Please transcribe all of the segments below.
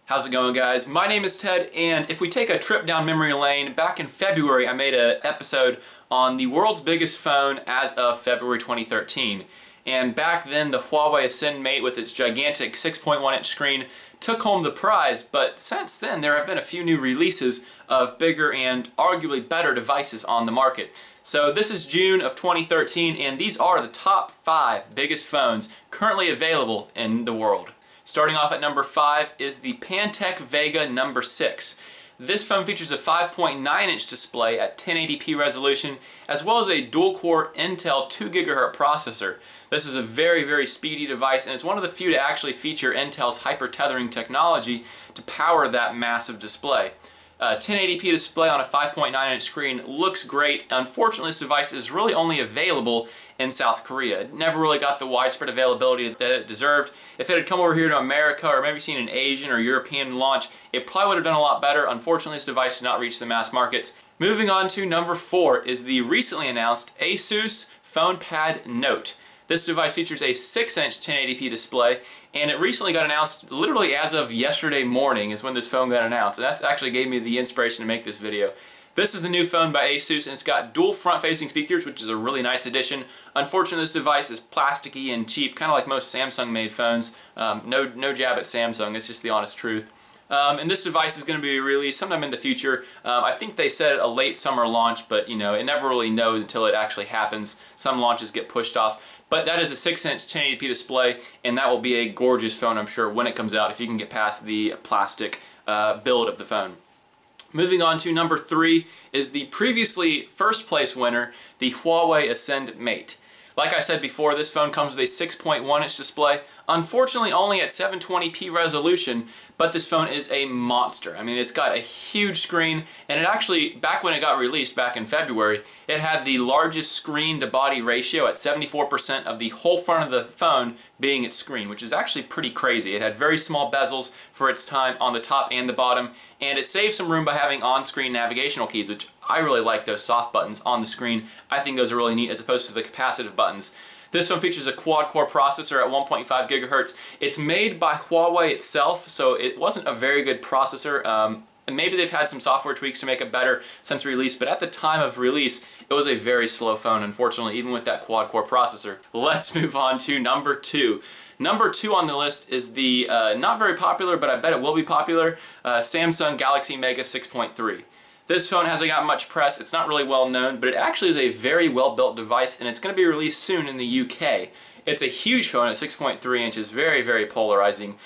How's it going, guys? My name is Ted, and if we take a trip down memory lane, back in February I made an episode on the world's biggest phone as of February 2013. And back then the Huawei Ascend Mate with its gigantic 6.1-inch screen took home the prize, but since then there have been a few new releases of bigger and arguably better devices on the market. So this is June of 2013, and these are the top 5 biggest phones currently available in the world. Starting off at number 5 is the Pantech Vega number 6. This phone features a 5.9-inch display at 1080p resolution, as well as a dual-core Intel 2 GHz processor. This is a very speedy device, and it's one of the few to actually feature Intel's hyper-tethering technology to power that massive display. 1080p display on a 5.9-inch screen looks great. Unfortunately, this device is really only available in South Korea. It never really got the widespread availability that it deserved. If it had come over here to America, or maybe seen an Asian or European launch, it probably would have done a lot better. Unfortunately, this device did not reach the mass markets. Moving on to number 4 is the recently announced AsusfonePad Note. This device features a 6-inch 1080p display, and it recently got announced literally as of yesterday morning is when this phone got announced, and that actually gave me the inspiration to make this video. This is the new phone by Asus, and it's got dual front-facing speakers, which is a really nice addition. Unfortunately, this device is plasticky and cheap, kind of like most Samsung-made phones. No jab at Samsung, it's just the honest truth. And this device is going to be released sometime in the future. I think they said a late summer launch, but you know, it never really knows until it actually happens. Some launches get pushed off. But that is a 6-inch 1080p display, and that will be a gorgeous phone, I'm sure, when it comes out, if you can get past the plastic build of the phone. Moving on to number 3 is the previously first place winner, the Huawei Ascend Mate. Like I said before, this phone comes with a 6.1-inch display, unfortunately only at 720p resolution, but this phone is a monster. I mean, it's got a huge screen, and it actually, back when it got released back in February, it had the largest screen to body ratio at 74% of the whole front of the phone being its screen, which is actually pretty crazy. It had very small bezels for its time on the top and the bottom, and it saved some room by having on-screen navigational keys, which I really like those soft buttons on the screen. I think those are really neat as opposed to the capacitive buttons. This one features a quad-core processor at 1.5 GHz. It's made by Huawei itself, so it wasn't a very good processor. And maybe they've had some software tweaks to make it better since release, but at the time of release, it was a very slow phone, unfortunately, even with that quad-core processor. Let's move on to number 2. Number 2 on the list is the not very popular, but I bet it will be popular, Samsung Galaxy Mega 6.3. This phone hasn't got much press, it's not really well known, but it actually is a very well built device, and it's going to be released soon in the UK. It's a huge phone at 6.3 inches, very polarizing.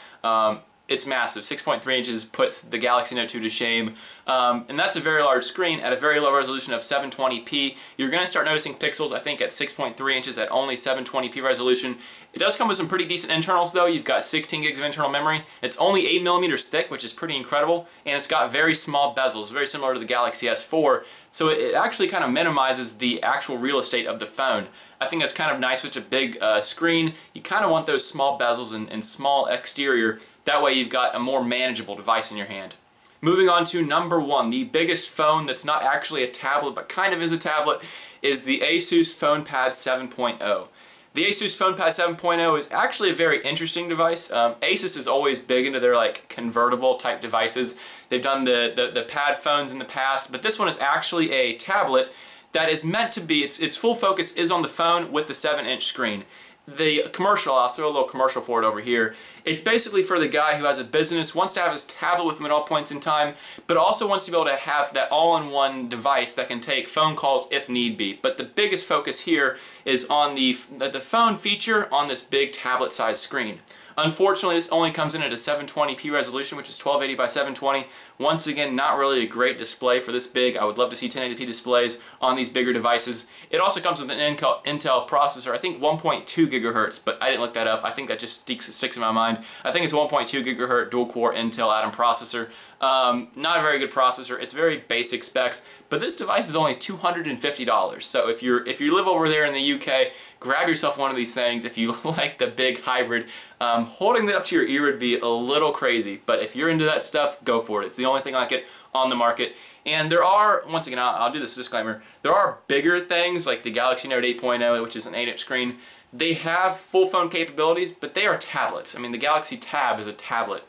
It's massive. 6.3 inches puts the Galaxy Note 2 to shame. And that's a very large screen at a very low resolution of 720p. You're going to start noticing pixels, I think, at 6.3 inches at only 720p resolution. It does come with some pretty decent internals, though. You've got 16 gigs of internal memory. It's only 8mm thick, which is pretty incredible. And it's got very small bezels, very similar to the Galaxy S4. So it actually kind of minimizes the actual real estate of the phone. I think that's kind of nice with such a big screen. You kind of want those small bezels and small exterior. That way you've got a more manageable device in your hand. Moving on to number 1, the biggest phone that's not actually a tablet but kind of is a tablet, is the AsusfonePad 7.0. The AsusfonePad 7.0 is actually a very interesting device. Asus is always big into their like convertible type devices. They've done the pad phones in the past, but this one is actually a tablet that is meant to be, its full focus is on the phone with the 7-inch screen. The commercial, I'll throw a little commercial for it over here. It's basically for the guy who has a business, wants to have his tablet with him at all points in time, but also wants to be able to have that all-in-one device that can take phone calls if need be. But the biggest focus here is on the phone feature on this big tablet-sized screen. Unfortunately, this only comes in at a 720p resolution, which is 1280 by 720. Once again, not really a great display for this big. I would love to see 1080p displays on these bigger devices. It also comes with an Intel processor, I think 1.2 GHz, but I didn't look that up. I think that just sticks in my mind. I think it's a 1.2 GHz dual-core Intel Atom processor. Not a very good processor. It's very basic specs, but this device is only $250. So if you live over there in the UK, grab yourself one of these things. If you like the big hybrid, holding that up to your ear would be a little crazy, but if you're into that stuff, go for it. It's the only thing like it on the market. And there are, once again, I'll do this disclaimer, there are bigger things like the Galaxy Note 8.0, which is an 8-inch screen. They have full phone capabilities, but they are tablets. I mean, the Galaxy Tab is a tablet.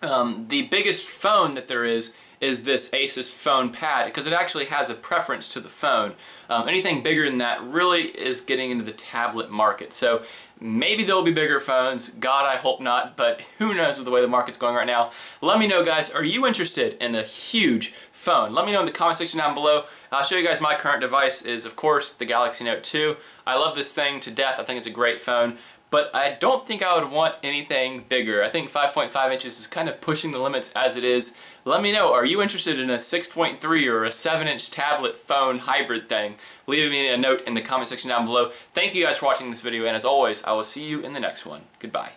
The biggest phone that there is this Asus PhonePad, because it actually has a preference to the phone. Anything bigger than that really is getting into the tablet market. So maybe there'll be bigger phones. God, I hope not, but who knows with the way the market's going right now. Let me know, guys, are you interested in a huge phone? Let me know in the comment section down below. I'll show you guys my current device is, of course, the Galaxy Note 2. I love this thing to death. I think it's a great phone. But I don't think I would want anything bigger. I think 5.5 inches is kind of pushing the limits as it is. Let me know, are you interested in a 6.3 or a 7-inch tablet phone hybrid thing? Leave me a note in the comment section down below. Thank you guys for watching this video, and as always, I will see you in the next one. Goodbye.